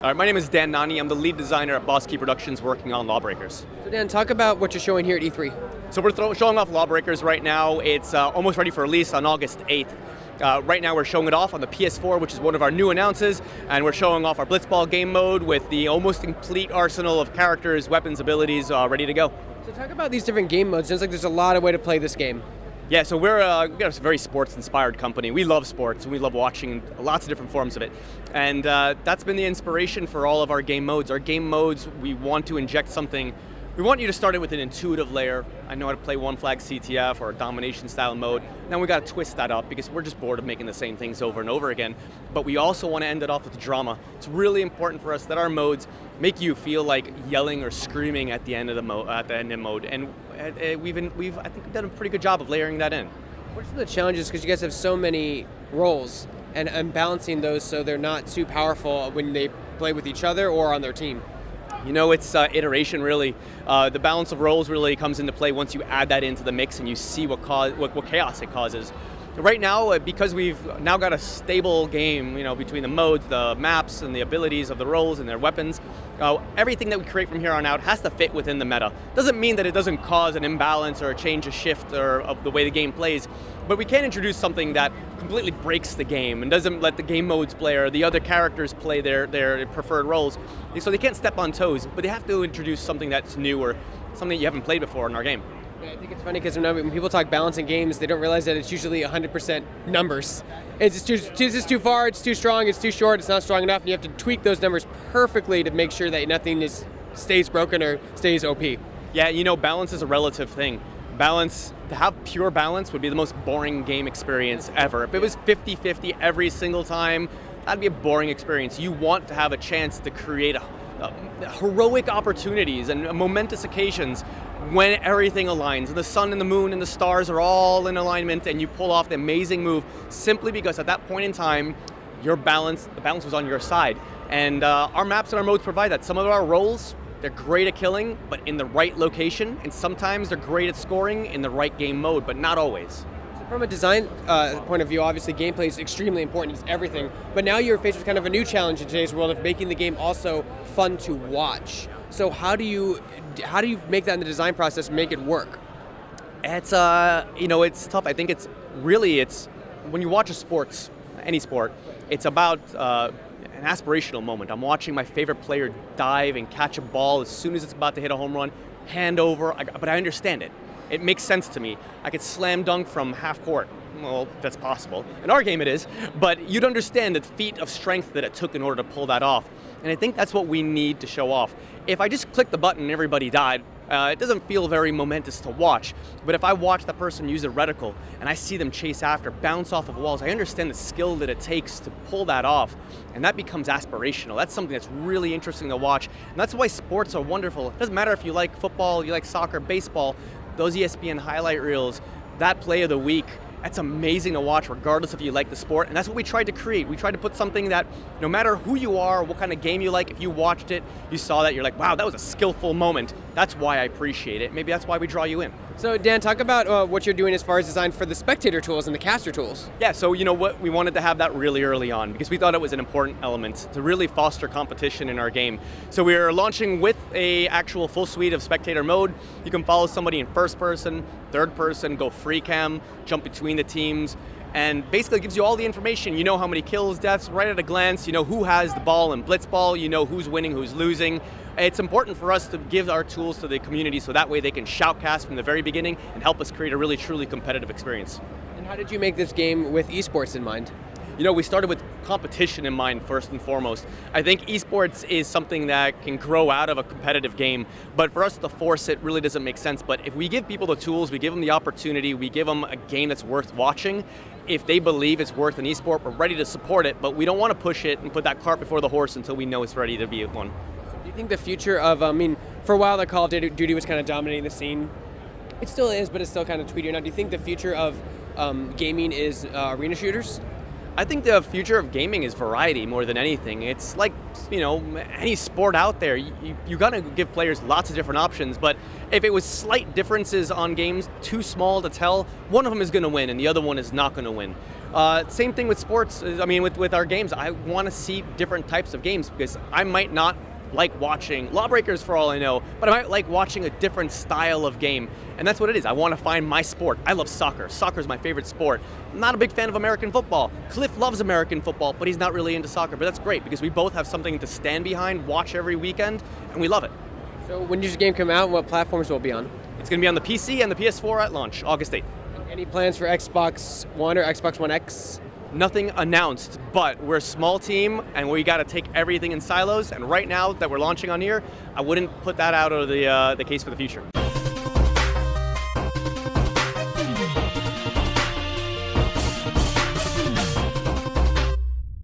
All right, my name is Dan Nanni. I'm the lead designer at Boss Key Productions working on LawBreakers. So Dan, talk about what you're showing here at E3. So we're showing off LawBreakers right now. It's almost ready for release on August 8th. Right now we're showing it off on the PS4, which is one of our new announces, and we're showing off our Blitzball game mode with the almost complete arsenal of characters, weapons, abilities ready to go. So talk about these different game modes. It sounds like there's a lot of way to play this game. Yeah, so we're a very sports-inspired company. We love sports, and we love watching lots of different forms of it. And that's been the inspiration for all of our game modes. Our game modes, we want to inject something. We want you to start it with an intuitive layer. I know how to play one flag CTF or a domination style mode. Then we got to twist that up because we're just bored of making the same things over and over again. But we also want to end it off with drama. It's really important for us that our modes make you feel like yelling or screaming at the end of the mode. And I think we've done a pretty good job of layering that in. What are some of the challenges, because you guys have so many roles, and balancing those so they're not too powerful when they play with each other or on their team? You know, it's iteration really. The balance of roles really comes into play once you add that into the mix and you see what chaos it causes. Right now, because we've now got a stable game, between the modes, the maps, and the abilities of the roles and their weapons, everything that we create from here on out has to fit within the meta. Doesn't mean that it doesn't cause an imbalance or a change, a shift of the way the game plays, but we can't introduce something that completely breaks the game and doesn't let the game modes play or the other characters play their preferred roles. So they can't step on toes, but they have to introduce something that's new or something you haven't played before in our game. Yeah, I think it's funny because when people talk balance in games, they don't realize that it's usually 100% numbers. It's just too far, it's too strong, it's too short, it's not strong enough, and you have to tweak those numbers perfectly to make sure that nothing stays broken or stays OP. Yeah, balance is a relative thing. To have pure balance would be the most boring game experience ever. If it was 50-50 every single time, that'd be a boring experience. You want to have a chance to create heroic opportunities and momentous occasions when everything aligns and the sun and the moon and the stars are all in alignment and you pull off the amazing move simply because at that point in time, the balance was on your side. And our maps and our modes provide that. Some of our roles, they're great at killing, but in the right location, and sometimes they're great at scoring in the right game mode, but not always. From a design point of view, obviously gameplay is extremely important, it's everything, but now you're faced with kind of a new challenge in today's world of making the game also fun to watch. So how do you make that in the design process and make it work? It's it's tough. I think it's when you watch any sport, it's about an aspirational moment. I'm watching my favorite player dive and catch a ball as soon as it's about to hit a home run, hand over, but I understand it. It makes sense to me. I could slam dunk from half court. Well, that's possible. In our game it is, but you'd understand the feat of strength that it took in order to pull that off. And I think that's what we need to show off. If I just clicked the button and everybody died, it doesn't feel very momentous to watch. But if I watch that person use a reticle and I see them chase after, bounce off of walls, I understand the skill that it takes to pull that off. And that becomes aspirational. That's something that's really interesting to watch. And that's why sports are wonderful. It doesn't matter if you like football, you like soccer, baseball, those ESPN highlight reels, that play of the week, that's amazing to watch regardless if you like the sport, and that's what we tried to create. We tried to put something that no matter who you are, what kind of game you like, if you watched it, you saw that, you're like, wow, that was a skillful moment. That's why I appreciate it. Maybe that's why we draw you in. So Dan, talk about what you're doing as far as design for the spectator tools and the caster tools. Yeah, so we wanted to have that really early on because we thought it was an important element to really foster competition in our game. So we're launching with a actual full suite of Spectator Mode. You can follow somebody in first person, third person, go free cam, jump between the teams, and basically gives you all the information. You know how many kills, deaths, right at a glance. You know who has the ball in blitzball. You know who's winning, who's losing. It's important for us to give our tools to the community so that way they can shoutcast from the very beginning and help us create a really truly competitive experience. And how did you make this game with esports in mind? We started with competition in mind first and foremost. I think esports is something that can grow out of a competitive game, but for us to force it really doesn't make sense. But if we give people the tools, we give them the opportunity, we give them a game that's worth watching, if they believe it's worth an esport, we're ready to support it, but we don't want to push it and put that cart before the horse until we know it's ready to be one. Do you think the future of, for a while the Call of Duty was kind of dominating the scene. It still is, but it's still kind of tweetier now. Do you think the future of gaming is arena shooters? I think the future of gaming is variety more than anything. It's like, any sport out there. You gotta give players lots of different options, but if it was slight differences on games, too small to tell, one of them is gonna win and the other one is not gonna win. Same thing with sports. I mean, with our games, I want to see different types of games because I might not like watching LawBreakers for all I know, but I might like watching a different style of game. And that's what it is. I want to find my sport. I love soccer. Soccer is my favorite sport. I'm not a big fan of American football. Cliff loves American football, but he's not really into soccer. But that's great because we both have something to stand behind, watch every weekend, and we love it. So when does your game come out and what platforms will it be on? It's going to be on the PC and the PS4 at launch, August 8th. Any plans for Xbox One or Xbox One X? Nothing announced, but we're a small team and we got to take everything in silos. And right now that we're launching on here, I wouldn't put that out of the case for the future.